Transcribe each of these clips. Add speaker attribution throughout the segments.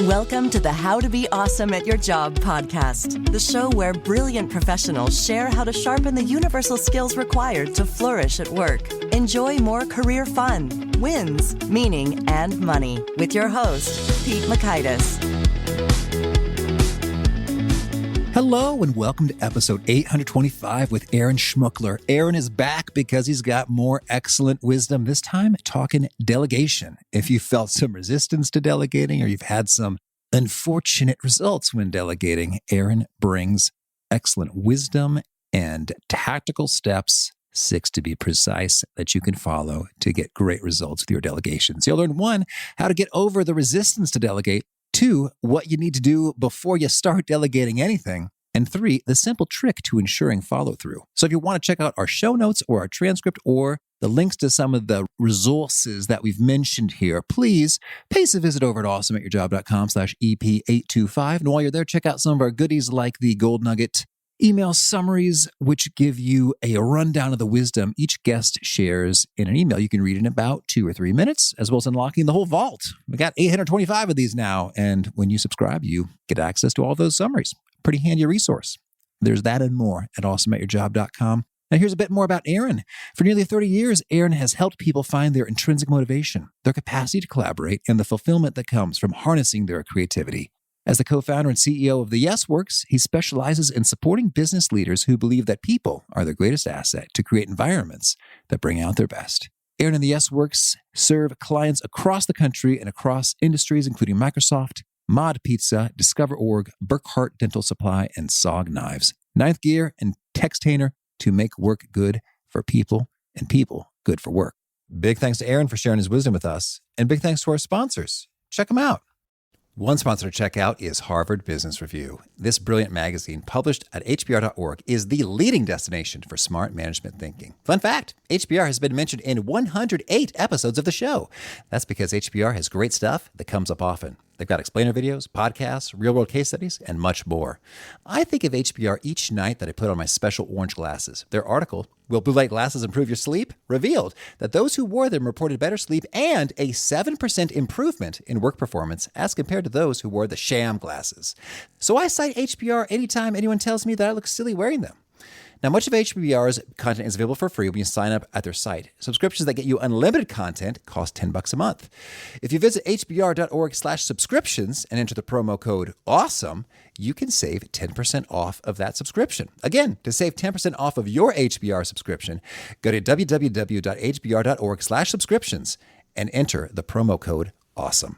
Speaker 1: Welcome to the How to Be Awesome at Your Job podcast, the show where brilliant professionals share how to sharpen the universal skills required to flourish at work. Enjoy more career fun, wins, meaning, and money with your host, Pete Makaitis.
Speaker 2: Hello and welcome to episode 825 with Aaron Schmookler. Aaron is back because he's got more excellent wisdom, this time talking delegation. If you felt some resistance to delegating or you've had some unfortunate results when delegating, Aaron brings excellent wisdom and tactical steps, 6 to be precise, that you can follow to get great results with your delegations. You'll learn 1, how to get over the resistance to delegate, 2, what you need to do before you start delegating anything, and 3, the simple trick to ensuring follow-through. So if you want to check out our show notes or our transcript or the links to some of the resources that we've mentioned here, please pay us a visit over at awesomeatyourjob.com/EP825. And while you're there, check out some of our goodies like the Gold Nugget email summaries, which give you a rundown of the wisdom each guest shares in an email you can read in about 2 or 3 minutes, as well as unlocking the whole vault. We got 825 of these now, and when you subscribe, you get access to all those summaries. Pretty handy resource. There's that and more at awesomeatyourjob.com. Now here's a bit more about Aaron. For nearly 30 years, Aaron has helped people find their intrinsic motivation, their capacity to collaborate, and the fulfillment that comes from harnessing their creativity. As the co-founder and CEO of the Yes Works, he specializes in supporting business leaders who believe that people are their greatest asset to create environments that bring out their best. Aaron and the Yes Works serve clients across the country and across industries, including Microsoft, Mod Pizza, DiscoverOrg, Burkhart Dental Supply, and SOG Knives. Ninth Gear and Textainer to make work good for people and people good for work. Big thanks to Aaron for sharing his wisdom with us, and big thanks to our sponsors. Check them out. One sponsor to check out is Harvard Business Review. This brilliant magazine, published at hbr.org, is the leading destination for smart management thinking. Fun fact, HBR has been mentioned in 108 episodes of the show. That's because HBR has great stuff that comes up often. They've got explainer videos, podcasts, real-world case studies, and much more. I think of HBR each night that I put on my special orange glasses. Their article, Will Blue Light Glasses Improve Your Sleep?, revealed that those who wore them reported better sleep and a 7% improvement in work performance as compared to those who wore the sham glasses. So I cite HBR anytime anyone tells me that I look silly wearing them. Now, much of HBR's content is available for free when you sign up at their site. Subscriptions that get you unlimited content cost $10 a month. If you visit hbr.org/subscriptions and enter the promo code AWESOME, you can save 10% off of that subscription. Again, to save 10% off of your HBR subscription, go to www.hbr.org/subscriptions and enter the promo code AWESOME.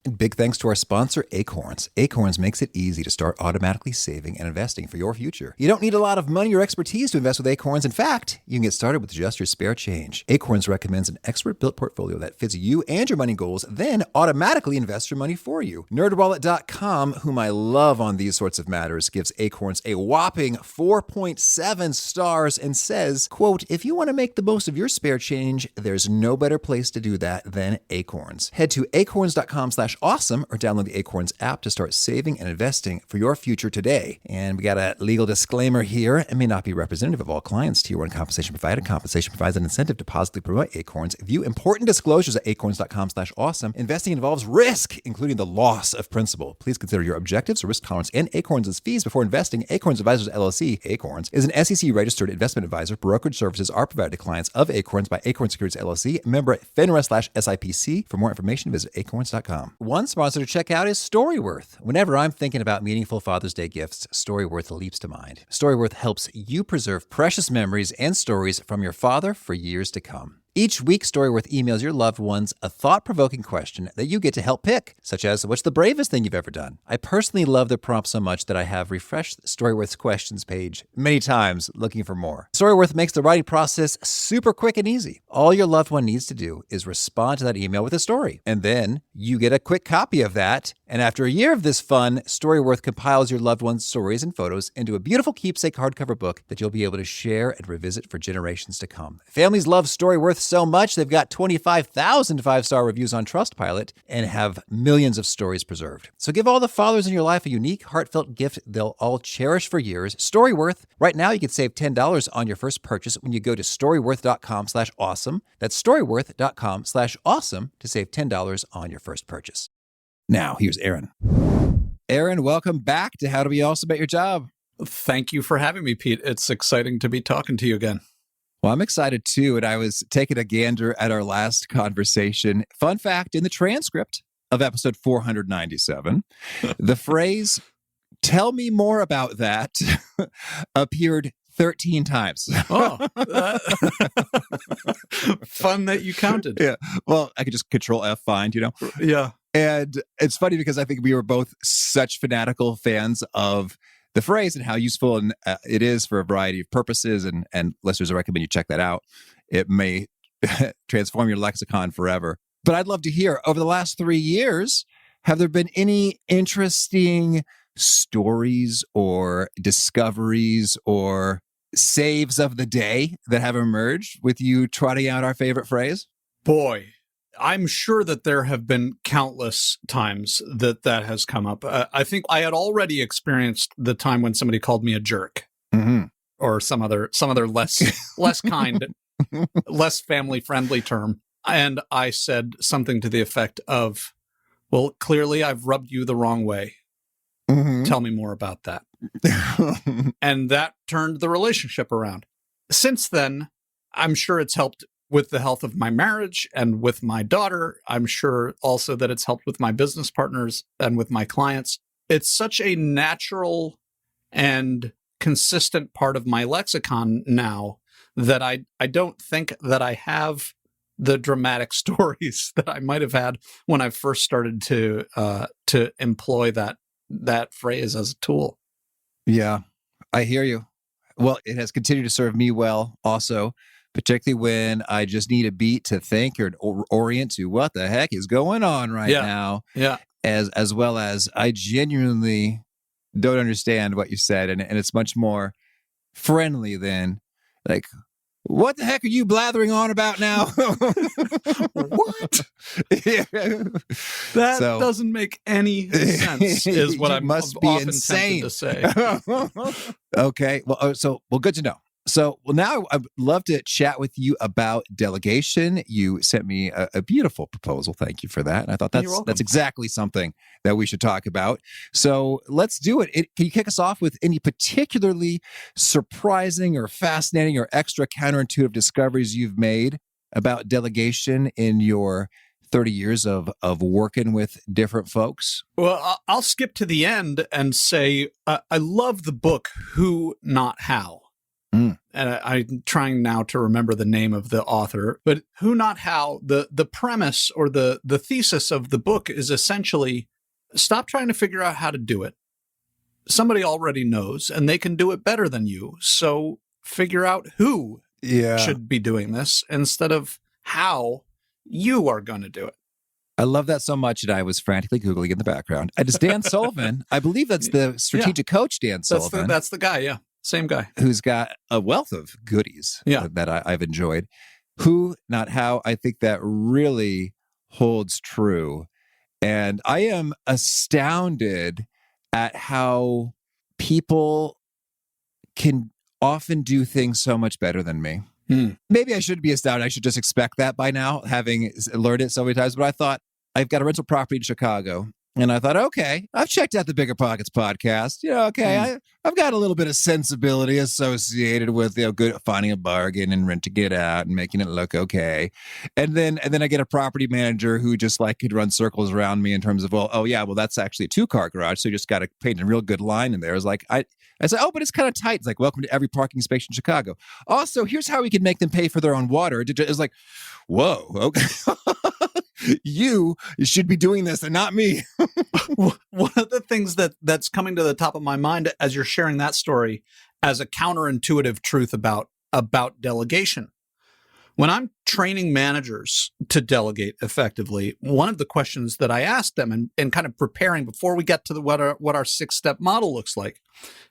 Speaker 2: And big thanks to our sponsor, Acorns. Acorns makes it easy to start automatically saving and investing for your future. You don't need a lot of money or expertise to invest with Acorns. In fact, you can get started with just your spare change. Acorns recommends an expert-built portfolio that fits you and your money goals, then automatically invests your money for you. NerdWallet.com, whom I love on these sorts of matters, gives Acorns a whopping 4.7 stars and says, quote, if you want to make the most of your spare change, there's no better place to do that than Acorns. Head to acorns.com/awesome or download the Acorns app to start saving and investing for your future today. And we got a legal disclaimer here. It may not be representative of all clients. Tier 1 compensation provided. Compensation provides an incentive to positively promote Acorns. View important disclosures at acorns.com/awesome. Investing involves risk, including the loss of principal. Please consider your objectives, risk tolerance, and Acorns' fees before investing. Acorns Advisors LLC, Acorns, is an SEC-registered investment advisor. Brokerage services are provided to clients of Acorns by Acorns Securities LLC, member FINRA/SIPC. For more information, visit acorns.com. One sponsor to check out is Storyworth. Whenever I'm thinking about meaningful Father's Day gifts, Storyworth leaps to mind. Storyworth helps you preserve precious memories and stories from your father for years to come. Each week, Storyworth emails your loved ones a thought-provoking question that you get to help pick, such as, what's the bravest thing you've ever done? I personally love the prompt so much that I have refreshed Storyworth's questions page many times looking for more. Storyworth makes the writing process super quick and easy. All your loved one needs to do is respond to that email with a story, and then you get a quick copy of that. And after a year of this fun, Storyworth compiles your loved one's stories and photos into a beautiful keepsake hardcover book that you'll be able to share and revisit for generations to come. Families love Storyworth so much, they've got 25,000 five-star reviews on Trustpilot and have millions of stories preserved. So give all the fathers in your life a unique, heartfelt gift they'll all cherish for years. Storyworth. Right now, you can save $10 on your first purchase when you go to storyworth.com/awesome. That's storyworth.com/awesome to save $10 on your first purchase. Now, here's Aaron. Aaron, welcome back to How to Be Awesome at Your Job.
Speaker 3: Thank you for having me, Pete. It's exciting to be talking to you again.
Speaker 2: Well, I'm excited too. And I was taking a gander at our last conversation. Fun fact, in the transcript of episode 497, the phrase, "tell me more about that," appeared 13 times.
Speaker 3: Oh, fun that you counted.
Speaker 2: Yeah. Well, I could just Control F find,
Speaker 3: Yeah.
Speaker 2: And it's funny because I think we were both such fanatical fans of the phrase and how useful it is for a variety of purposes. And listeners, I recommend you check that out. It may transform your lexicon forever. But I'd love to hear, over the last 3 years, have there been any interesting stories or discoveries or saves of the day that have emerged with you trotting out our favorite phrase?
Speaker 3: Boy, I'm sure that there have been countless times that has come up. I think I had already experienced the time when somebody called me a jerk, or some other less kind, less family friendly term, and I said something to the effect of, "Well, clearly I've rubbed you the wrong way. Tell me more about that." And that turned the relationship around. Since then, I'm sure it's helped with the health of my marriage and with my daughter. I'm sure also that it's helped with my business partners and with my clients. It's such a natural and consistent part of my lexicon now that I don't think that I have the dramatic stories that I might have had when I first started to employ that phrase as a tool.
Speaker 2: Yeah, I hear you. Well, it has continued to serve me well also, particularly when I just need a beat to think or orient to what the heck is going on right now.
Speaker 3: Yeah.
Speaker 2: As well as I genuinely don't understand what you said. And it's much more friendly than like, "What the heck are you blathering on about now?"
Speaker 3: What? That doesn't make any sense, is what I must be insane to say.
Speaker 2: Okay. Well, good to know. So, now I'd love to chat with you about delegation. You sent me a beautiful proposal. Thank you for that. And I thought that's exactly something that we should talk about. So let's do it. Can you kick us off with any particularly surprising or fascinating or extra counterintuitive discoveries you've made about delegation in your 30 years of working with different folks?
Speaker 3: Well, I'll skip to the end and say I love the book Who, Not How. And I'm trying now to remember the name of the author, but Who, Not How, the premise or the thesis of the book is essentially, stop trying to figure out how to do it. Somebody already knows, and they can do it better than you. So figure out who should be doing this instead of how you are going to do it.
Speaker 2: I love that so much, and I was frantically Googling in the background. And it's Dan Sullivan. I believe that's the strategic coach, Dan Sullivan.
Speaker 3: That's the guy, yeah. Same guy.
Speaker 2: Who's got a wealth of goodies that I've enjoyed. Who, Not How, I think that really holds true. And I am astounded at how people can often do things so much better than me. Maybe I shouldn't be astounded. I should just expect that by now, having learned it so many times. But I thought, I've got a rental property in Chicago. And I thought, okay, I've checked out the Bigger Pockets podcast. I've got a little bit of sensibility associated with good finding a bargain and renting it out and making it look okay. And then I get a property manager who just could run circles around me in terms of, that's actually a 2-car garage, so you just got to paint a real good line in there. It's like I said, but it's kind of tight. It's like, welcome to every parking space in Chicago. Also, here's how we can make them pay for their own water. It's like, whoa, okay. You should be doing this and not me.
Speaker 3: One of the things that's coming to the top of my mind as you're sharing that story as a counterintuitive truth about delegation. When I'm training managers to delegate effectively, one of the questions that I ask them and kind of preparing before we get to what our 6-step model looks like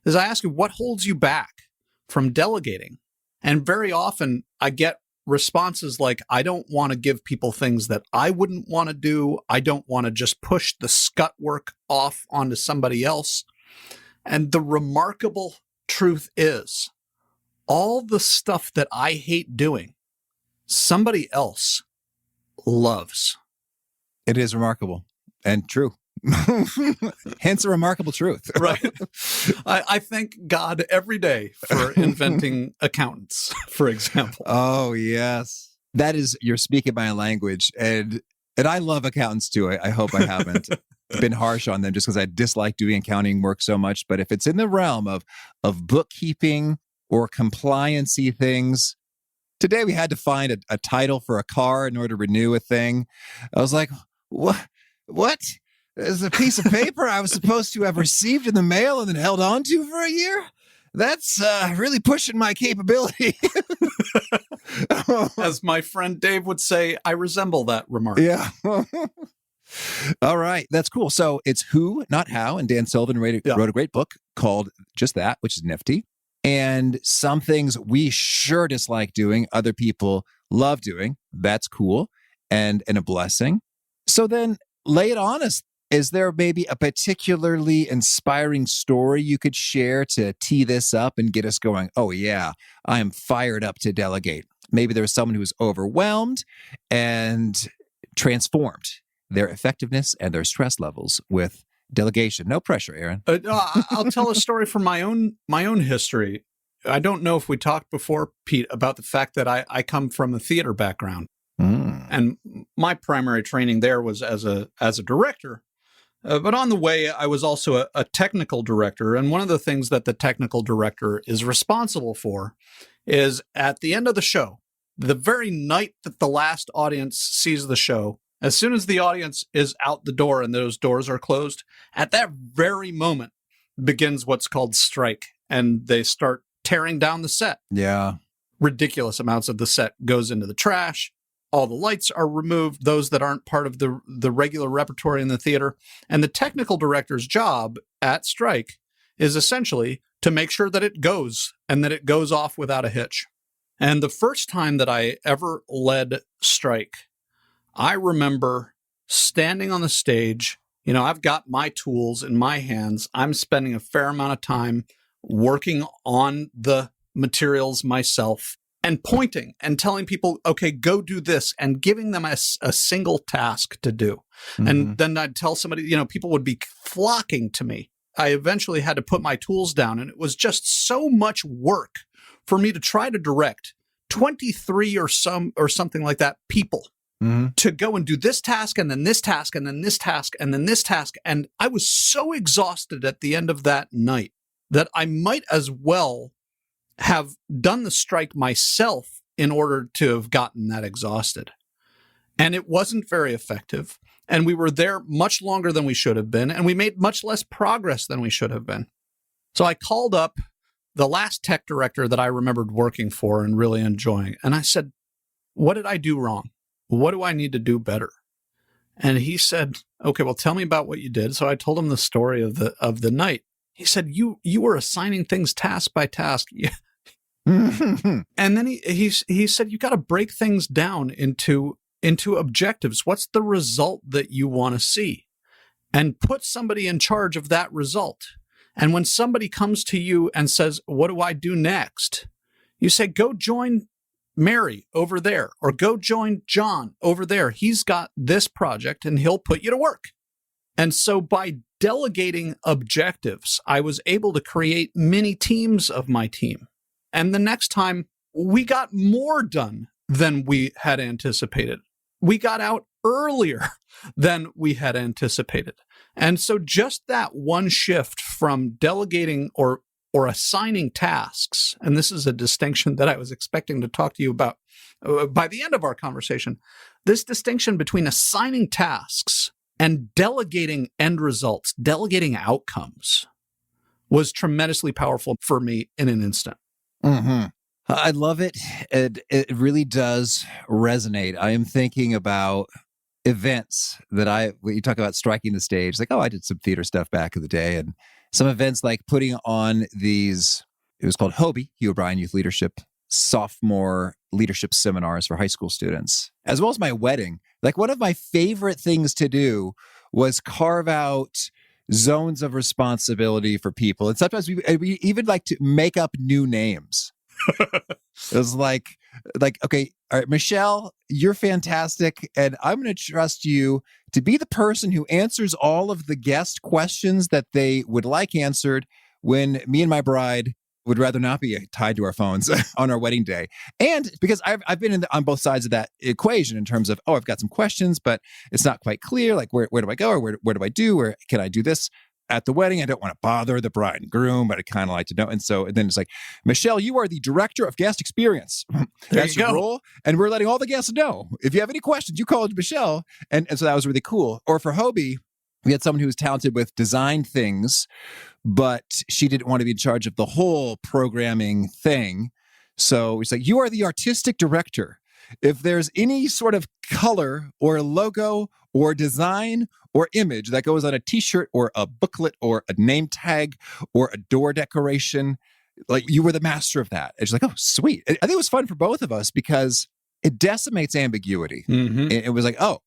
Speaker 3: is I ask you, what holds you back from delegating? And very often I get responses like, I don't want to give people things that I wouldn't want to do. I don't want to just push the scut work off onto somebody else. And the remarkable truth is, all the stuff that I hate doing, somebody else loves.
Speaker 2: It is remarkable and true. Hence a remarkable truth.
Speaker 3: Right. I thank God every day for inventing accountants, for example.
Speaker 2: Oh, yes. That is, you're speaking my language. And I love accountants too. I hope I haven't been harsh on them just because I dislike doing accounting work so much. But if it's in the realm of bookkeeping or compliancy things, today we had to find a title for a car in order to renew a thing. I was like, what? There's a piece of paper I was supposed to have received in the mail and then held on to for a year? That's really pushing my capability.
Speaker 3: As my friend Dave would say, I resemble that remark.
Speaker 2: Yeah. All right. That's cool. So it's who, not how. And Dan Sullivan wrote a great book called just that, which is nifty. And some things we sure dislike doing, other people love doing. That's cool and a blessing. So then lay it on us. Is there maybe a particularly inspiring story you could share to tee this up and get us going? Oh, yeah, I am fired up to delegate. Maybe there was someone who was overwhelmed and transformed their effectiveness and their stress levels with delegation. No pressure, Aaron.
Speaker 3: I'll tell a story from my own history. I don't know if we talked before, Pete, about the fact that I come from a theater background. And my primary training there was as a director. But on the way, I was also a technical director. And one of the things that the technical director is responsible for is at the end of the show, the very night that the last audience sees the show, as soon as the audience is out the door and those doors are closed, at that very moment begins what's called strike. And they start tearing down the set.
Speaker 2: Yeah.
Speaker 3: Ridiculous amounts of the set goes into the trash. All the lights are removed, those that aren't part of the regular repertory in the theater. And the technical director's job at strike is essentially to make sure that it goes and that it goes off without a hitch. And the first time that I ever led strike, I remember standing on the stage. You know, I've got my tools in my hands. I'm spending a fair amount of time working on the materials myself and pointing and telling people, okay, go do this, and giving them a single task to do. Mm-hmm. And then I'd tell somebody, you know, people would be flocking to me. I eventually had to put my tools down, and it was just so much work for me to try to direct 23 or something like that people to go and do this task and then this task and then this task and then this task. And I was so exhausted at the end of that night that I might as well have done the strike myself in order to have gotten that exhausted. And it wasn't very effective. And we were there much longer than we should have been. And we made much less progress than we should have been. So I called up the last tech director that I remembered working for and really enjoying. And I said, what did I do wrong? What do I need to do better? And he said, okay, well, tell me about what you did. So I told him the story of the night. He said, you were assigning things task by task. And then he said, you got to break things down into objectives. What's the result that you want to see? And put somebody in charge of that result. And when somebody comes to you and says, what do I do next? You say, go join Mary over there, or go join John over there. He's got this project and he'll put you to work. And so by delegating objectives, I was able to create mini teams of my team. And the next time we got more done than we had anticipated. We got out earlier than we had anticipated. And so just that one shift from delegating or assigning tasks, and this is a distinction that I was expecting to talk to you about by the end of our conversation, this distinction between assigning tasks and delegating end results, delegating outcomes, was tremendously powerful for me in an instant.
Speaker 2: Mm-hmm. I love it. It really does resonate. I am thinking about events that when you talk about striking the stage, like, oh, I did some theater stuff back in the day, and some events like putting on these, it was called HOBY, Hugh O'Brien Youth Leadership, sophomore leadership seminars for high school students, as well as my wedding. Like, one of my favorite things to do was carve out zones of responsibility for people. And sometimes we even like to make up new names. It was like, okay, all right, Michelle, you're fantastic. And I'm going to trust you to be the person who answers all of the guest questions that they would like answered when me and my bride would rather not be tied to our phones on our wedding day. And because I've been on both sides of that equation in terms of, I've got some questions, but it's not quite clear. Like, where do I go? Or where do I do? Or can I do this at the wedding? I don't want to bother the bride and groom, but I kind of like to know. And then it's like, Michelle, you are the director of guest experience. That's your role. And we're letting all the guests know. If you have any questions, you call Michelle. And so that was really cool. Or for Hobie, we had someone who was talented with design things, but she didn't want to be in charge of the whole programming thing. So it's like, you are the artistic director. If there's any sort of color or logo or design or image that goes on a t-shirt or a booklet or a name tag or a door decoration, like, you were the master of that. It's like, oh, sweet. I think it was fun for both of us because it decimates ambiguity. Mm-hmm. It was like, oh,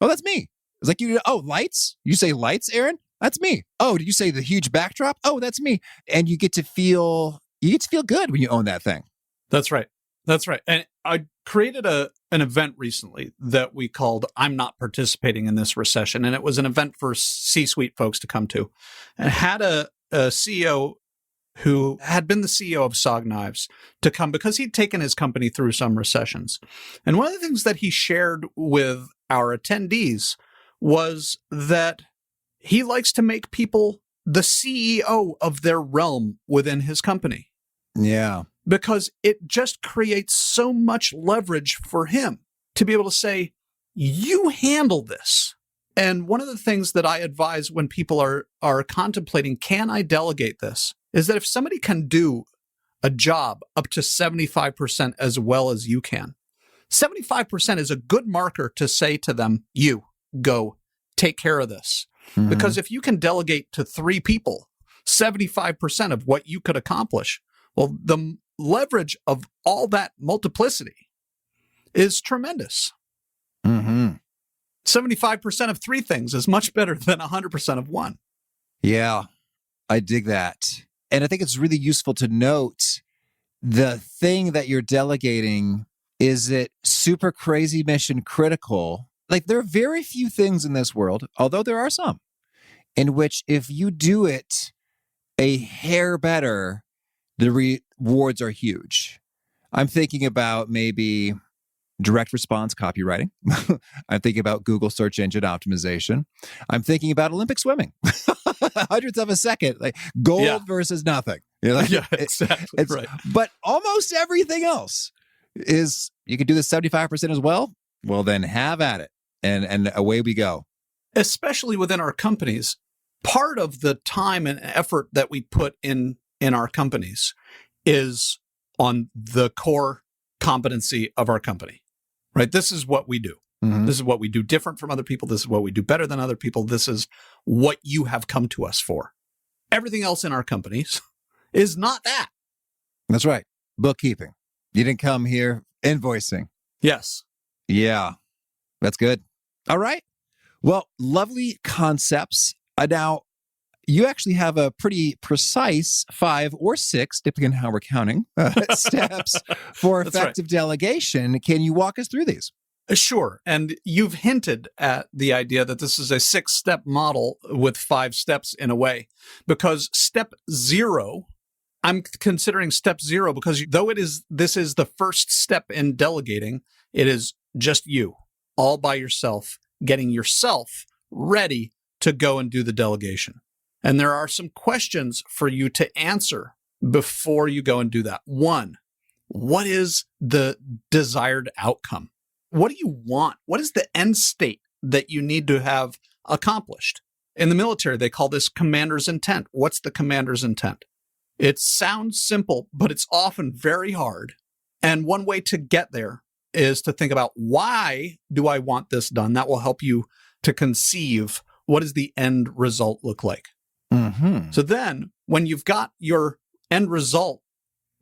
Speaker 2: that's me. It's like, lights? You say lights, Aaron? That's me. Oh, did you say the huge backdrop? Oh, that's me. And you get to feel good when you own that thing.
Speaker 3: That's right. That's right. And I created an event recently that we called I'm Not Participating in This Recession. And it was an event for C-suite folks to come to. And had a CEO who had been the CEO of SOG Knives to come because he'd taken his company through some recessions. And one of the things that he shared with our attendees was that he likes to make people the CEO of their realm within his company.
Speaker 2: Yeah.
Speaker 3: Because it just creates so much leverage for him to be able to say, you handle this. And one of the things that I advise when people are contemplating, can I delegate this, is that if somebody can do a job up to 75% as well as you can, 75% is a good marker to say to them, you go take care of this. Mm-hmm. Because if you can delegate to 3 people, 75% of what you could accomplish, well, the leverage of all that multiplicity is tremendous.
Speaker 2: Mm-hmm.
Speaker 3: 75% of 3 things is much better than 100% of 1.
Speaker 2: Yeah, I dig that. And I think it's really useful to note the thing that you're delegating. Is it super crazy mission critical? Like, there are very few things in this world, although there are some, in which if you do it a hair better, the rewards are huge. I'm thinking about maybe direct response copywriting. I'm thinking about Google search engine optimization. I'm thinking about Olympic swimming. Hundredths of a second, like gold versus nothing.
Speaker 3: Exactly.
Speaker 2: It's
Speaker 3: right.
Speaker 2: But almost everything else is, you could do this 75% as well. Well, then have at it. And away we go.
Speaker 3: Especially within our companies, part of the time and effort that we put in our companies is on the core competency of our company, right? This is what we do. Mm-hmm. This is what we do different from other people. This is what we do better than other people. This is what you have come to us for. Everything else in our companies is not that.
Speaker 2: That's right. Bookkeeping. You didn't come here invoicing.
Speaker 3: Yes.
Speaker 2: Yeah. That's good. All right. Well, lovely concepts. Now, you actually have a pretty precise 5 or 6, depending on how we're counting, steps for effective delegation. Can you walk us through these?
Speaker 3: Sure. And you've hinted at the idea that this is a 6-step model with 5 steps in a way, because step 0, I'm considering step 0 because though this is the first step in delegating, it is just you all by yourself, getting yourself ready to go and do the delegation. And there are some questions for you to answer before you go and do that. 1, what is the desired outcome? What do you want? What is the end state that you need to have accomplished? In the military, they call this commander's intent. What's the commander's intent? It sounds simple, but it's often very hard. And one way to get there is to think about, why do I want this done? That will help you to conceive, what does the end result look like?
Speaker 2: Mm-hmm.
Speaker 3: So then when you've got your end result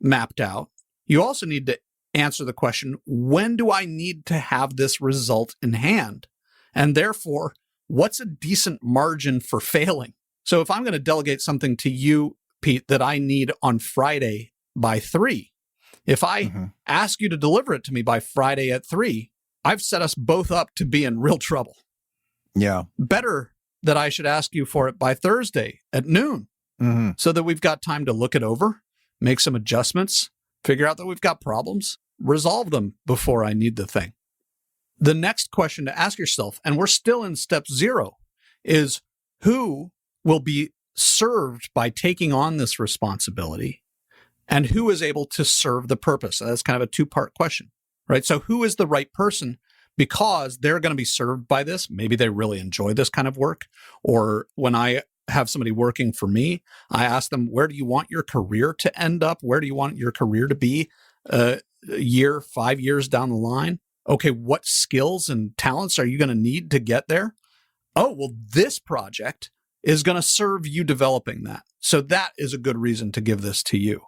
Speaker 3: mapped out, you also need to answer the question, when do I need to have this result in hand? And therefore, what's a decent margin for failing? So if I'm going to delegate something to you, Pete, that I need on Friday by 3, If I ask you to deliver it to me by Friday at 3, I've set us both up to be in real trouble.
Speaker 2: Yeah.
Speaker 3: Better that I should ask you for it by Thursday at noon so that we've got time to look it over, make some adjustments, figure out that we've got problems, resolve them before I need the thing. The next question to ask yourself, and we're still in step 0, is who will be served by taking on this responsibility and who is able to serve the purpose? That's kind of a 2-part question, right? So who is the right person because they're going to be served by this? Maybe they really enjoy this kind of work. Or when I have somebody working for me, I ask them, where do you want your career to end up? Where do you want your career to be a year, 5 years down the line? Okay, what skills and talents are you going to need to get there? Oh, well, this project is going to serve you developing that. So that is a good reason to give this to you.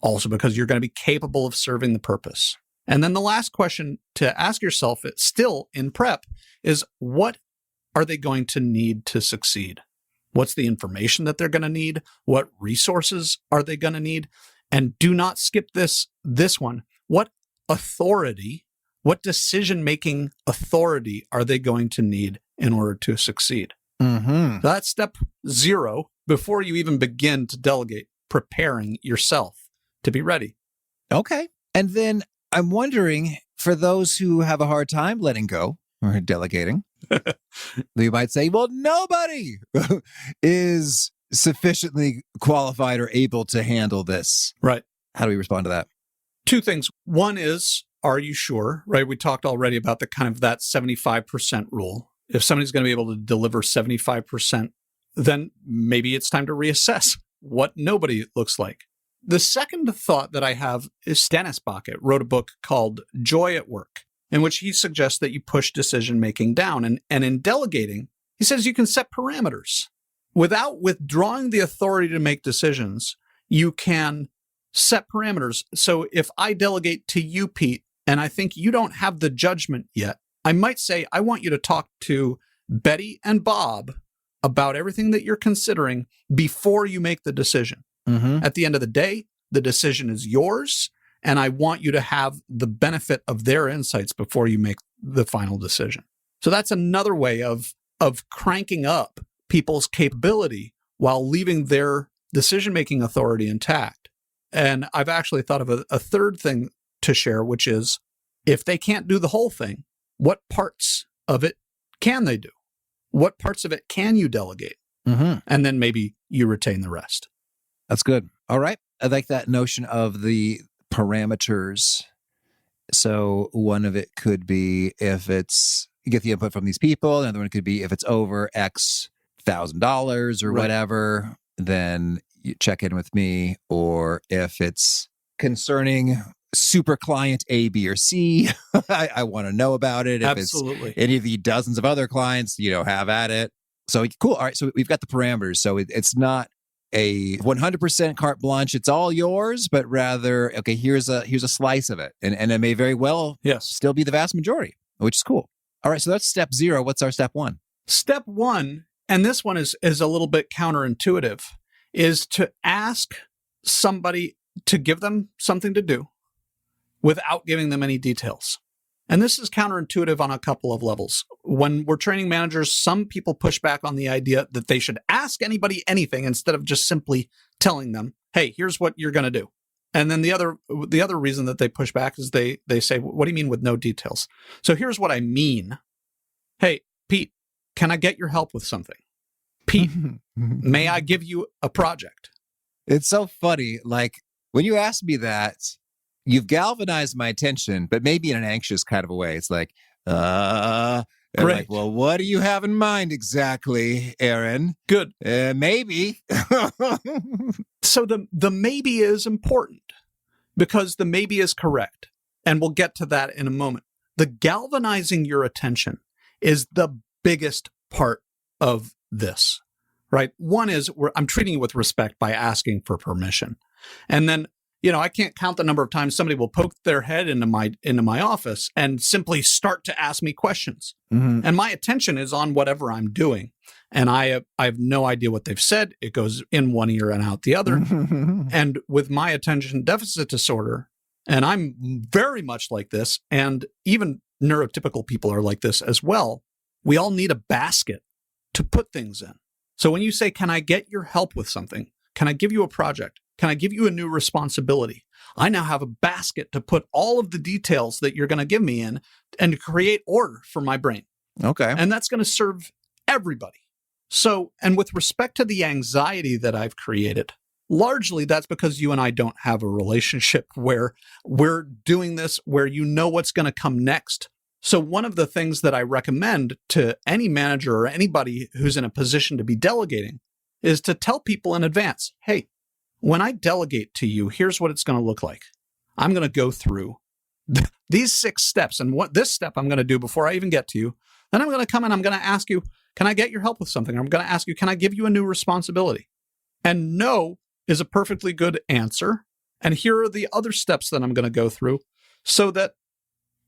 Speaker 3: Also because you're going to be capable of serving the purpose. And then the last question to ask yourself, it's still in prep, is what are they going to need to succeed? What's the information that they're going to need? What resources are they going to need? And do not skip this one. What authority, what decision-making authority are they going to need in order to succeed? So that's step 0 before you even begin to delegate, preparing yourself to be ready.
Speaker 2: Okay. And then I'm wondering, for those who have a hard time letting go or delegating, you might say, well, nobody is sufficiently qualified or able to handle this.
Speaker 3: Right.
Speaker 2: How do we respond to that?
Speaker 3: 2 things. One is, are you sure? Right. We talked already about the kind of that 75% rule. If somebody's going to be able to deliver 75%, then maybe it's time to reassess what nobody looks like. The second thought that I have is Stannis Bucket wrote a book called Joy at Work, in which he suggests that you push decision-making down. And in delegating, he says you can set parameters. Without withdrawing the authority to make decisions, you can set parameters. So if I delegate to you, Pete, and I think you don't have the judgment yet, I might say, I want you to talk to Betty and Bob about everything that you're considering before you make the decision. At the end of the day, the decision is yours, and I want you to have the benefit of their insights before you make the final decision. So that's another way of cranking up people's capability while leaving their decision-making authority intact. And I've actually thought of a third thing to share, which is if they can't do the whole thing, what parts of it can they do? What parts of it can you delegate? And then maybe you retain the rest.
Speaker 2: That's good. All right. I like that notion of the parameters. So one of it could be if it's, you get the input from these people. Another one could be if it's over X $1,000 or whatever, then you check in with me. Or if it's concerning super client A, B, or C, I want to know about it. If
Speaker 3: Absolutely.
Speaker 2: It's any of the dozens of other clients, have at it. So cool. All right. So we've got the parameters. So it's not a 100% carte blanche, it's all yours, but rather, okay, here's a slice of it. And it may very well still be the vast majority, which is cool. All right, so that's step 0. What's our step 1?
Speaker 3: Step 1, and this one is a little bit counterintuitive, is to ask somebody to give them something to do without giving them any details. And this is counterintuitive on a couple of levels. When we're training managers, some people push back on the idea that they should ask anybody anything instead of just simply telling them, hey, here's what you're going to do. And then the other reason that they push back is they say, what do you mean with no details? So here's what I mean. Hey, Pete, can I get your help with something? Pete, may I give you a project?
Speaker 2: It's so funny. Like when you ask me that, you've galvanized my attention, but maybe in an anxious kind of a way. It's like, like, well, what do you have in mind exactly, Aaron?
Speaker 3: Good.
Speaker 2: Maybe.
Speaker 3: So the maybe is important because the maybe is correct. And we'll get to that in a moment. The galvanizing your attention is the biggest part of this, right? One is I'm treating you with respect by asking for permission. And then, I can't count the number of times somebody will poke their head into my office and simply start to ask me questions. And my attention is on whatever I'm doing. And I have no idea what they've said. It goes in one ear and out the other. And with my attention deficit disorder, and I'm very much like this, and even neurotypical people are like this as well, we all need a basket to put things in. So when you say, can I get your help with something? Can I give you a project? Can I give you a new responsibility? I now have a basket to put all of the details that you're going to give me in and to create order for my brain.
Speaker 2: Okay.
Speaker 3: And that's going to serve everybody. So, and with respect to the anxiety that I've created, largely that's because you and I don't have a relationship where we're doing this, where you know what's going to come next. So one of the things that I recommend to any manager or anybody who's in a position to be delegating is to tell people in advance, hey, when I delegate to you, here's what it's going to look like. I'm going to go through these 6 steps. And what this step I'm going to do before I even get to you, then I'm going to come and I'm going to ask you, can I get your help with something? I'm going to ask you, can I give you a new responsibility? And no is a perfectly good answer. And here are the other steps that I'm going to go through so that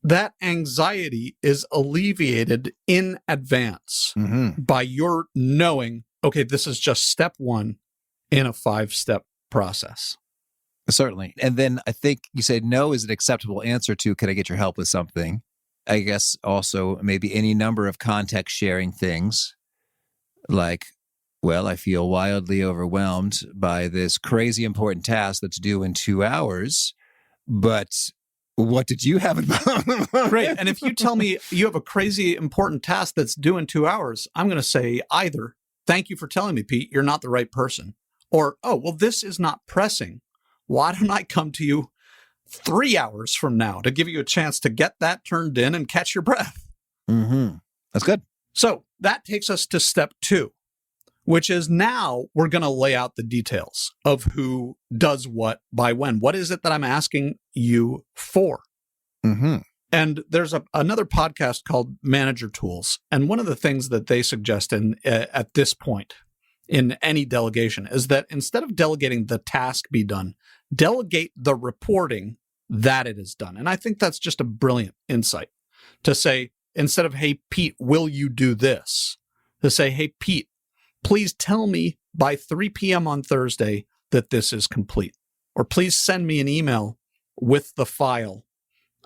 Speaker 3: that anxiety is alleviated in advance by your knowing, okay, this is just step 1 in a 5-step process.
Speaker 2: Certainly. And then I think you said no is an acceptable answer to, can I get your help with something? I guess also maybe any number of context sharing things like, well, I feel wildly overwhelmed by this crazy important task that's due in 2 hours, but what did you have in mind?
Speaker 3: Right. And if you tell me you have a crazy important task that's due in 2 hours, I'm going to say either, thank you for telling me, Pete, you're not the right person. Or, oh, well, this is not pressing. Why don't I come to you 3 hours from now to give you a chance to get that turned in and catch your breath?
Speaker 2: That's good.
Speaker 3: So that takes us to step 2, which is now we're going to lay out the details of who does what by when. What is it that I'm asking you for? And there's another podcast called Manager Tools. And one of the things that they suggest at this point in any delegation is that instead of delegating the task be done, delegate the reporting that it is done. And I think that's just a brilliant insight to say, instead of, hey, Pete, will you do this? To say, hey, Pete, please tell me by 3 p.m. on Thursday that this is complete. Or please send me an email with the file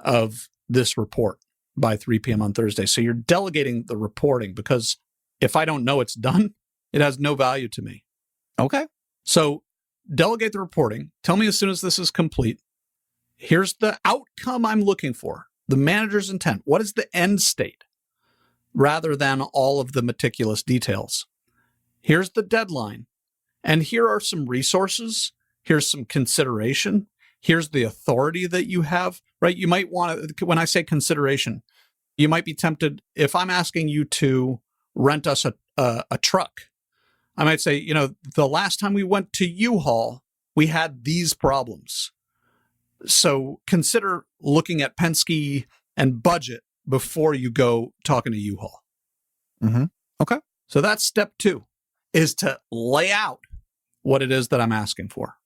Speaker 3: of this report by 3 p.m. on Thursday. So you're delegating the reporting, because if I don't know it's done, it has no value to me.
Speaker 2: Okay.
Speaker 3: So delegate the reporting. Tell me as soon as this is complete. Here's the outcome I'm looking for, the manager's intent. What is the end state? Rather than all of the meticulous details. Here's the deadline. And here are some resources. Here's some consideration. Here's the authority that you have, right? You might want to, when I say consideration, you might be tempted, if I'm asking you to rent us a truck, I might say, the last time we went to U-Haul, we had these problems. So consider looking at Penske and budget before you go talking to U-Haul.
Speaker 2: Okay.
Speaker 3: So that's step 2, is to lay out what it is that I'm asking for.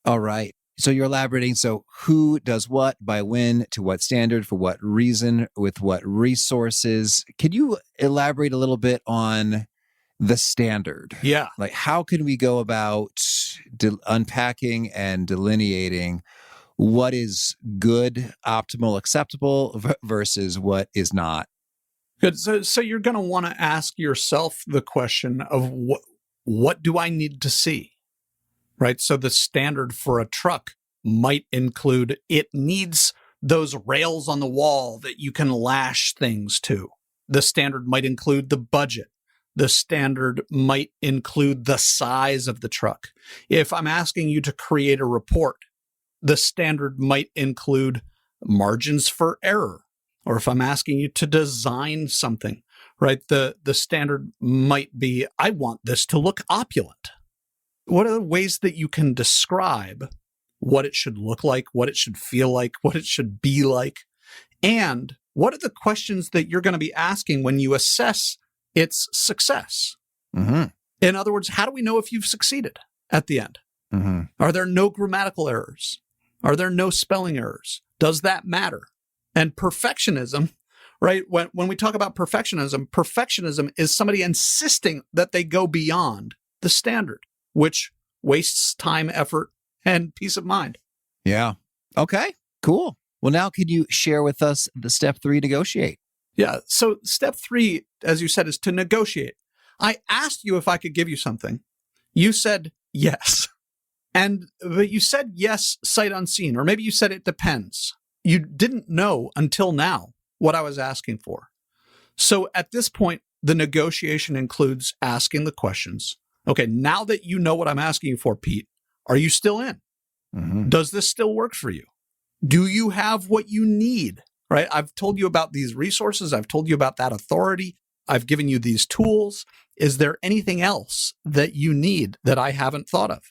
Speaker 2: All right. So you're elaborating. So who does what, by when, to what standard, for what reason, with what resources? Can you elaborate a little bit on the standard?
Speaker 3: Yeah.
Speaker 2: Like, how can we go about unpacking and delineating what is good, optimal, acceptable versus what is not?
Speaker 3: Good. So you're going to want to ask yourself the question of what do I need to see? Right? So the standard for a truck might include, it needs those rails on the wall that you can lash things to. The standard might include the budget. The standard might include the size of the truck. If I'm asking you to create a report, the standard might include margins for error. Or if I'm asking you to design something, right, the standard might be, I want this to look opulent. What are the ways that you can describe what it should look like, what it should feel like, what it should be like? And what are the questions that you're going to be asking when you assess its success? In other words, how do we know if you've succeeded at the end? Are there no grammatical errors? Are there no spelling errors? Does that matter? And perfectionism, right? When we talk about perfectionism is somebody insisting that they go beyond the standard, which wastes time, effort, and peace of mind.
Speaker 2: Yeah. Okay. Cool. Well, now can you share with us the step 3, negotiate?
Speaker 3: Yeah. So step 3, as you said, is to negotiate. I asked you if I could give you something. You said yes. But you said yes sight unseen, or maybe you said it depends. You didn't know until now what I was asking for. So at this point, the negotiation includes asking the questions. Okay, now that you know what I'm asking you for, Pete, are you still in?
Speaker 2: Mm-hmm.
Speaker 3: Does this still work for you? Do you have what you need? Right? I've told you about these resources. I've told you about that authority. I've given you these tools. Is there anything else that you need that I haven't thought of?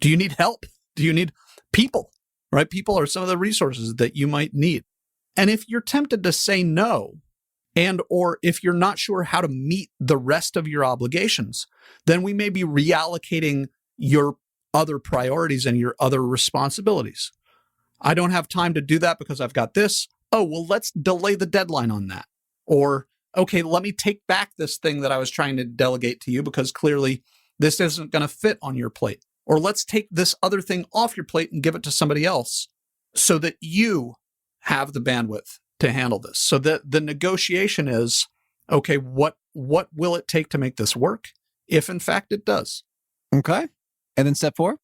Speaker 3: Do you need help? Do you need people? Right? People are some of the resources that you might need. And if you're tempted to say no, or if you're not sure how to meet the rest of your obligations, then we may be reallocating your other priorities and your other responsibilities. I don't have time to do that because I've got this. Oh, well, let's delay the deadline on that. Or, okay, let me take back this thing that I was trying to delegate to you because clearly this isn't going to fit on your plate. Or let's take this other thing off your plate and give it to somebody else so that you have the bandwidth to handle this. So the negotiation is, okay, what will it take to make this work? If in fact it does.
Speaker 2: Okay. And then step 4?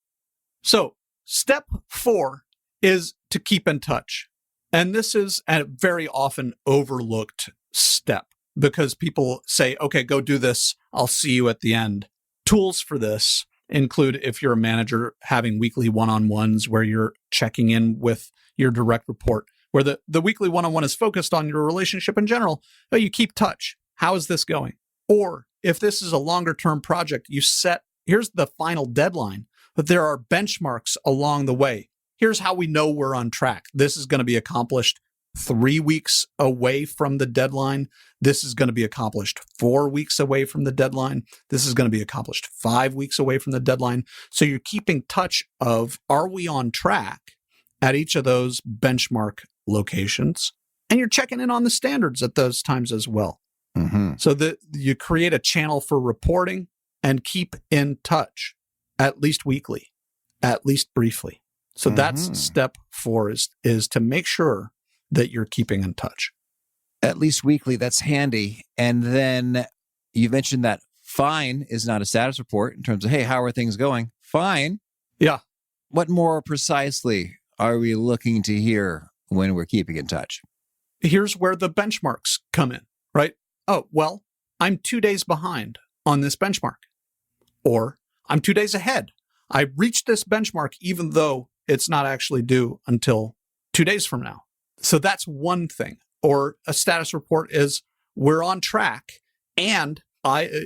Speaker 3: So step 4 is to keep in touch. And this is a very often overlooked step because people say, okay, go do this. I'll see you at the end. Tools for this include, if you're a manager, having weekly one-on-ones where you're checking in with your direct report, where the weekly one-on-one is focused on your relationship in general, but you keep touch. How is this going? Or if this is a longer-term project, you set, here's the final deadline, but there are benchmarks along the way. Here's how we know we're on track. This is going to be accomplished 3 weeks away from the deadline. This is going to be accomplished 4 weeks away from the deadline. This is going to be accomplished 5 weeks away from the deadline. So you're keeping touch of, are we on track at each of those benchmark locations? And you're checking in on the standards at those times as well.
Speaker 2: Mm-hmm.
Speaker 3: So that you create a channel for reporting and keep in touch, at least weekly, at least briefly. So that's step 4 is to make sure that you're keeping in touch.
Speaker 2: At least weekly, that's handy. And then you mentioned that fine is not a status report in terms of, hey, how are things going? Fine.
Speaker 3: Yeah.
Speaker 2: What more precisely are we looking to hear when we're keeping in touch?
Speaker 3: Here's where the benchmarks come in, right? Oh, well, I'm 2 days behind on this benchmark. Or I'm 2 days ahead. I reached this benchmark even though it's not actually due until 2 days from now. So that's one thing. Or a status report is we're on track. And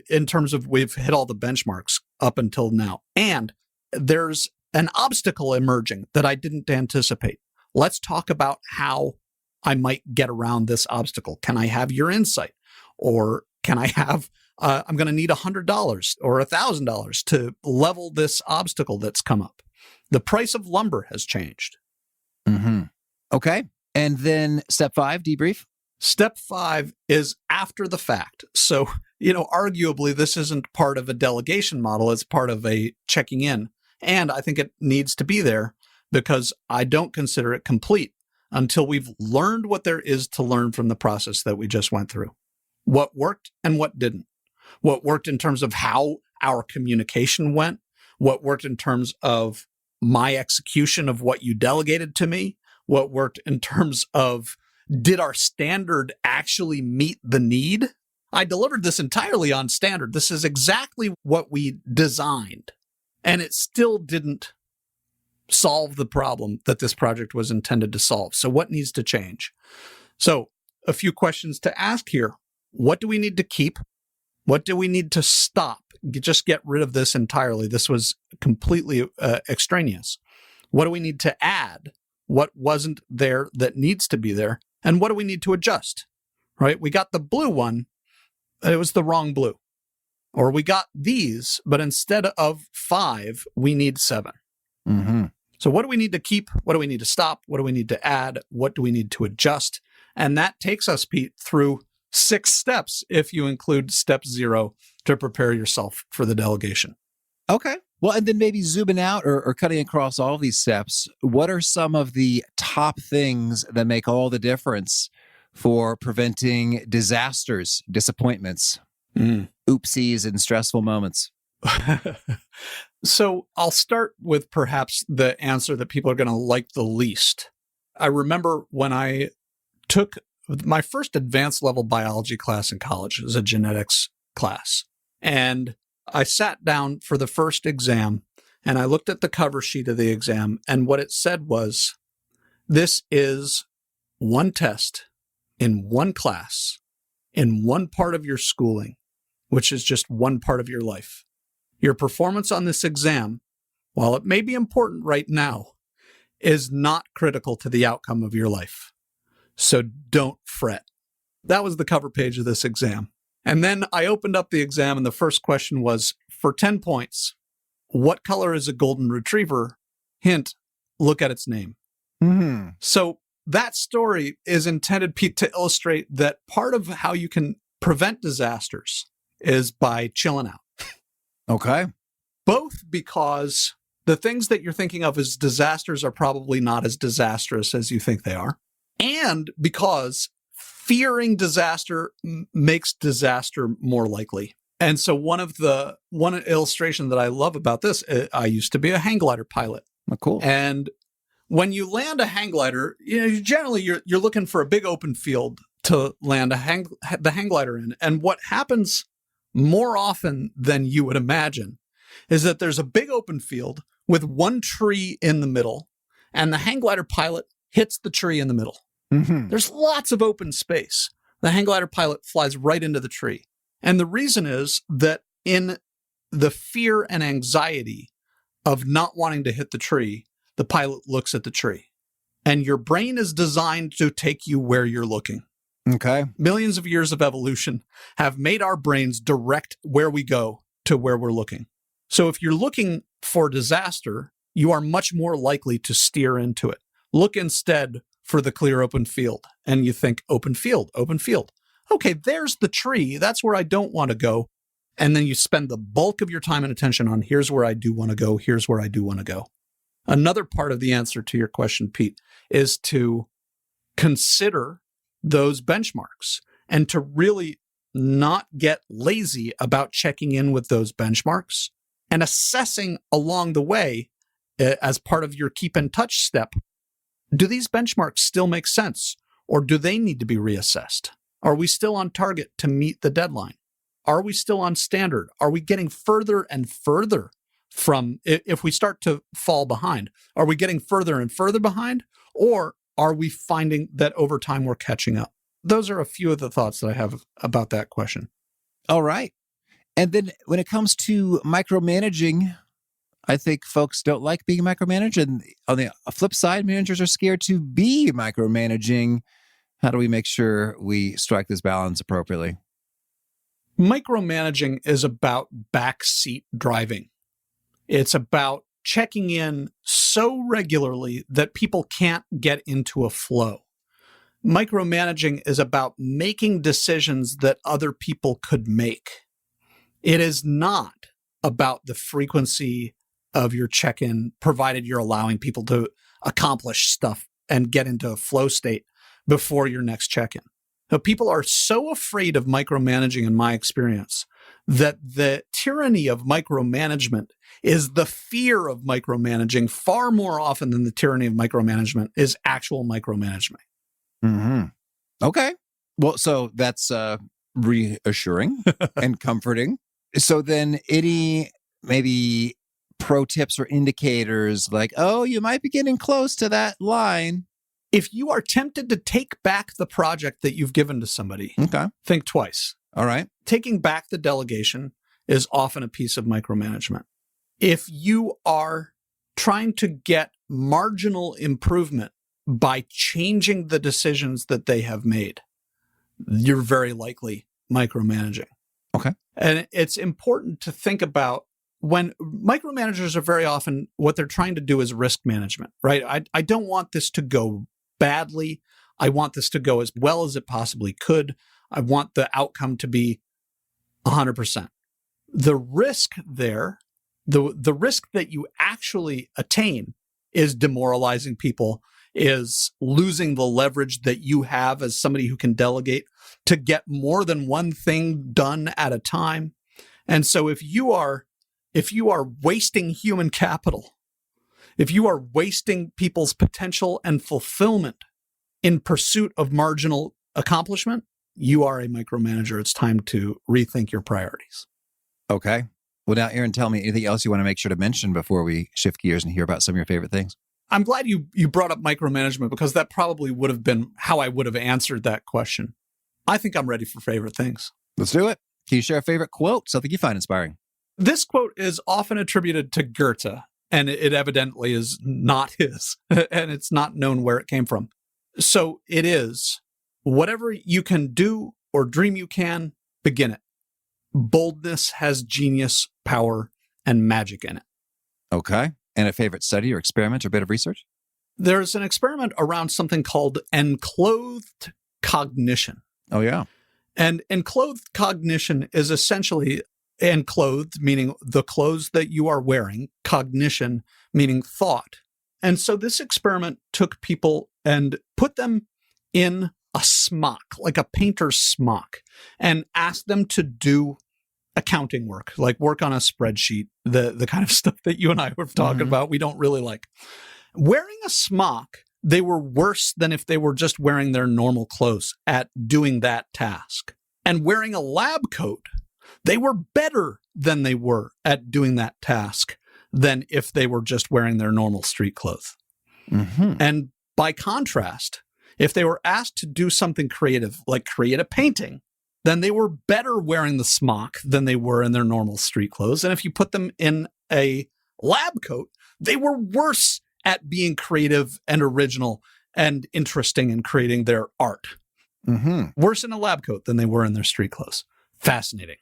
Speaker 3: in terms of we've hit all the benchmarks up until now. And there's an obstacle emerging that I didn't anticipate. Let's talk about how I might get around this obstacle. Can I have your insight? Or can I have, I'm going to need $100 or $1,000 to level this obstacle that's come up. The price of lumber has changed.
Speaker 2: Mm-hmm. Okay. And then step 5, debrief.
Speaker 3: Step 5 is after the fact. So, arguably this isn't part of a delegation model. It's part of a checking in. And I think it needs to be there because I don't consider it complete until we've learned what there is to learn from the process that we just went through. What worked and what didn't. What worked in terms of how our communication went. What worked in terms of my execution of what you delegated to me. What worked in terms of, did our standard actually meet the need? I delivered this entirely on standard. This is exactly what we designed. And it still didn't solve the problem that this project was intended to solve. So what needs to change? So a few questions to ask here. What do we need to keep? What do we need to stop? Just get rid of this entirely. This was completely extraneous. What do we need to add? What wasn't there that needs to be there? And what do we need to adjust? Right? We got the blue one. It was the wrong blue. Or we got these, but instead of 5, we need 7.
Speaker 2: Mm-hmm.
Speaker 3: So what do we need to keep? What do we need to stop? What do we need to add? What do we need to adjust? And that takes us, Pete, through 6 steps if you include step 0 to prepare yourself for the delegation.
Speaker 2: Okay. Well, and then maybe zooming out or cutting across all these steps, what are some of the top things that make all the difference for preventing disasters, disappointments, oopsies, and stressful moments?
Speaker 3: So I'll start with perhaps the answer that people are going to like the least. I remember when I took my first advanced level biology class in college. It was a genetics class. And I sat down for the first exam and I looked at the cover sheet of the exam. And what it said was, this is one test in one class in one part of your schooling, which is just one part of your life. Your performance on this exam, while it may be important right now, is not critical to the outcome of your life. So don't fret. That was the cover page of this exam. And then I opened up the exam and the first question was, for 10 points, what color is a golden retriever? Hint, look at its name.
Speaker 2: Mm-hmm.
Speaker 3: So that story is intended, Pete, to illustrate that part of how you can prevent disasters is by chilling out.
Speaker 2: Okay.
Speaker 3: Both because the things that you're thinking of as disasters are probably not as disastrous as you think they are. And because fearing disaster makes disaster more likely. And so one illustration that I love about this, I used to be a hang glider pilot.
Speaker 2: Oh, cool.
Speaker 3: And when you land a hang glider, generally you're looking for a big open field to land the hang glider in. And what happens more often than you would imagine is that there's a big open field with one tree in the middle, and the hang glider pilot hits the tree in the middle.
Speaker 2: Mm-hmm.
Speaker 3: There's lots of open space. The hang glider pilot flies right into the tree. And the reason is that in the fear and anxiety of not wanting to hit the tree, the pilot looks at the tree. And your brain is designed to take you where you're looking.
Speaker 2: Okay.
Speaker 3: Millions of years of evolution have made our brains direct where we go to where we're looking. So if you're looking for disaster, you are much more likely to steer into it. Look instead for the clear open field. And you think, open field, open field. Okay, there's the tree. That's where I don't want to go. And then you spend the bulk of your time and attention on, here's where I do want to go. Here's where I do want to go. Another part of the answer to your question, Pete, is to consider those benchmarks and to really not get lazy about checking in with those benchmarks and assessing along the way as part of your keep in touch step. Do these benchmarks still make sense, or do they need to be reassessed? Are we still on target to meet the deadline? Are we still on standard? Are we getting further and further from, if we start to fall behind, are we getting further and further behind, or are we finding that over time we're catching up? Those are a few of the thoughts that I have about that question.
Speaker 2: All right. And then when it comes to micromanaging, I think folks don't like being micromanaged. And on the flip side, managers are scared to be micromanaging. How do we make sure we strike this balance appropriately?
Speaker 3: Micromanaging is about backseat driving. It's about checking in so regularly that people can't get into a flow. Micromanaging is about making decisions that other people could make. It is not about the frequency of your check-in, provided you're allowing people to accomplish stuff and get into a flow state before your next check-in. Now, people are so afraid of micromanaging, in my experience, that the tyranny of micromanagement is the fear of micromanaging far more often than the tyranny of micromanagement is actual micromanagement.
Speaker 2: Mm-hmm. Okay. Well, so that's reassuring and comforting. So then any maybe pro tips or indicators like, oh, you might be getting close to that line.
Speaker 3: If you are tempted to take back the project that you've given to somebody,
Speaker 2: okay,
Speaker 3: think twice.
Speaker 2: All right.
Speaker 3: Taking back the delegation is often a piece of micromanagement. If you are trying to get marginal improvement by changing the decisions that they have made, you're very likely micromanaging.
Speaker 2: Okay.
Speaker 3: And it's important to think about when micromanagers are very often, what they're trying to do is risk management, right? I don't want this to go badly. I want this to go as well as it possibly could. I want the outcome to be 100%. The risk there The risk that you actually attain is demoralizing people, is losing the leverage that you have as somebody who can delegate to get more than one thing done at a time. And so if you are wasting human capital, if you are wasting people's potential and fulfillment in pursuit of marginal accomplishment, you are a micromanager. It's time to rethink your priorities.
Speaker 2: Okay. Well, now, Aaron, tell me anything else you want to make sure to mention before we shift gears and hear about some of your favorite things.
Speaker 3: I'm glad you brought up micromanagement, because that probably would have been how I would have answered that question. I think I'm ready for favorite things.
Speaker 2: Let's do it. Can you share a favorite quote, something you find inspiring?
Speaker 3: This quote is often attributed to Goethe, and it evidently is not his, and it's not known where it came from. So it is, whatever you can do or dream you can, begin it. Boldness has genius, power, and magic in it.
Speaker 2: Okay. And a favorite study or experiment or bit of research?
Speaker 3: There's an experiment around something called enclothed cognition.
Speaker 2: Oh, yeah.
Speaker 3: And enclothed cognition is essentially enclothed, meaning the clothes that you are wearing, cognition, meaning thought. And so this experiment took people and put them in a smock, like a painter's smock, and asked them to do accounting work, like work on a spreadsheet, the kind of stuff that you and I were talking about we don't really like. Wearing a smock, they were worse than if they were just wearing their normal clothes at doing that task. And wearing a lab coat, they were better than they were at doing that task than if they were just wearing their normal street clothes. And by contrast, if they were asked to do something creative, like create a painting, then they were better wearing the smock than they were in their normal street clothes. And if you put them in a lab coat, they were worse at being creative and original and interesting in creating their art. Worse in a lab coat than they were in their street clothes. Fascinating.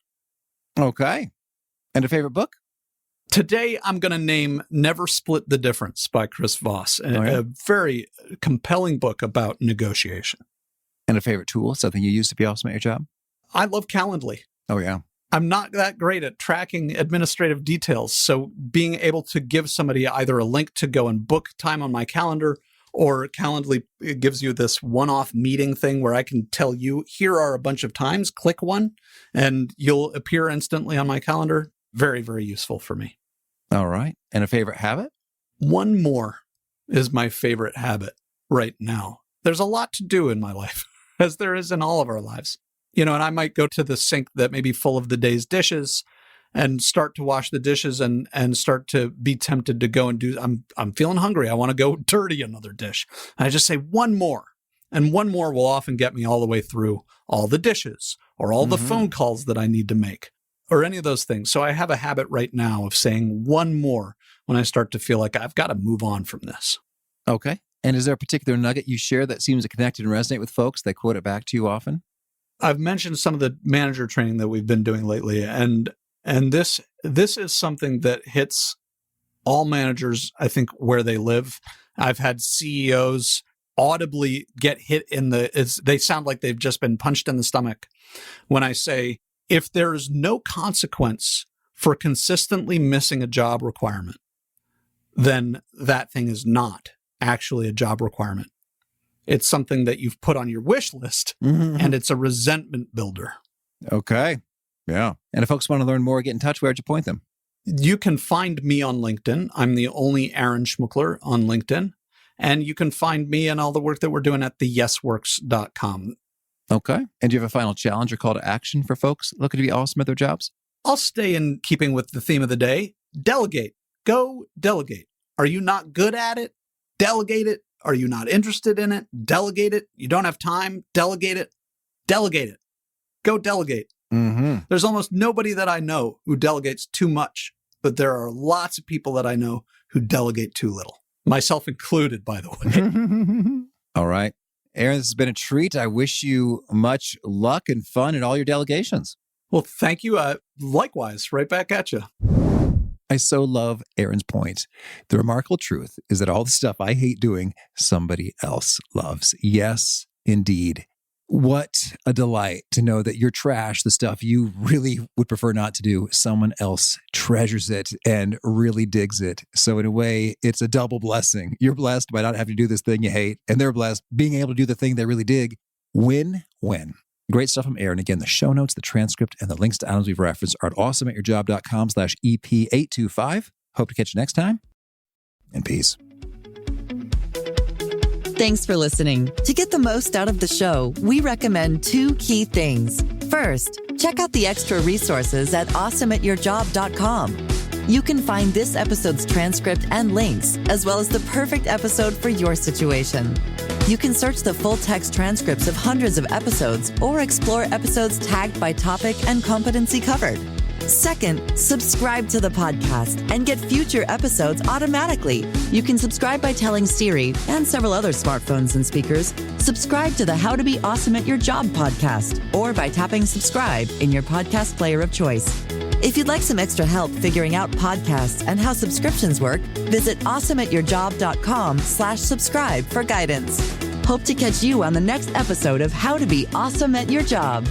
Speaker 2: Okay. And a favorite book?
Speaker 3: Today, I'm going to name Never Split the Difference by Chris Voss, a very compelling book about negotiation.
Speaker 2: And a favorite tool, something you use to be awesome at your job?
Speaker 3: I love Calendly.
Speaker 2: Oh, yeah.
Speaker 3: I'm not that great at tracking administrative details. So being able to give somebody either a link to go and book time on my calendar, or Calendly gives you this one-off meeting thing where I can tell you, here are a bunch of times, click one, and you'll appear instantly on my calendar. Very, very useful for me.
Speaker 2: All right. And a favorite habit?
Speaker 3: One more is my favorite habit right now. There's a lot to do in my life, as there is in all of our lives. And I might go to the sink that may be full of the day's dishes and start to wash the dishes and start to be tempted to go and do, I'm feeling hungry. I want to go dirty another dish. And I just say one more. And one more will often get me all the way through all the dishes or all the phone calls that I need to make or any of those things. So I have a habit right now of saying one more when I start to feel like I've got to move on from this. Okay.
Speaker 2: And is there a particular nugget you share that seems to connect and resonate with folks? They quote it back to you often?
Speaker 3: I've mentioned some of the manager training that we've been doing lately, and this is something that hits all managers, I think, where they live. I've had CEOs audibly get hit they sound like they've just been punched in the stomach when I say, if there's no consequence for consistently missing a job requirement, then that thing is not actually a job requirement. It's something that you've put on your wish list, and it's a resentment builder.
Speaker 2: Okay. Yeah. And if folks want to learn more, get in touch, where'd you point them?
Speaker 3: You can find me on LinkedIn. I'm the only Aaron Schmookler on LinkedIn. And you can find me and all the work that we're doing at theyesworks.com.
Speaker 2: Okay. And do you have a final challenge or call to action for folks looking to be awesome at their jobs?
Speaker 3: I'll stay in keeping with the theme of the day. Delegate. Go delegate. Are you not good at it? Delegate it. Are you not interested in it? Delegate it. You don't have time? Delegate it. Delegate it. Go delegate. There's almost nobody that I know who delegates too much, but there are lots of people that I know who delegate too little. Myself included, by the way.
Speaker 2: All right. Aaron, this has been a treat. I wish you much luck and fun in all your delegations.
Speaker 3: Well, thank you. Likewise, right back at you.
Speaker 2: I so love Aaron's point. The remarkable truth is that all the stuff I hate doing, somebody else loves. Yes, indeed. What a delight to know that your trash, the stuff you really would prefer not to do, someone else treasures it and really digs it. So in a way, it's a double blessing. You're blessed by not having to do this thing you hate, and they're blessed being able to do the thing they really dig. Win-win. Great stuff from Aaron. Again, the show notes, the transcript, and the links to items we've referenced are at awesomeatyourjob.com/EP825. Hope to catch you next time. And peace.
Speaker 1: Thanks for listening. To get the most out of the show, we recommend 2 key things. First, check out the extra resources at awesomeatyourjob.com. You can find this episode's transcript and links, as well as the perfect episode for your situation. You can search the full text transcripts of hundreds of episodes or explore episodes tagged by topic and competency covered. Second, subscribe to the podcast and get future episodes automatically. You can subscribe by telling Siri and several other smartphones and speakers, subscribe to the How to Be Awesome at Your Job podcast, or by tapping subscribe in your podcast player of choice. If you'd like some extra help figuring out podcasts and how subscriptions work, visit awesomeatyourjob.com/subscribe for guidance. Hope to catch you on the next episode of How to Be Awesome at Your Job.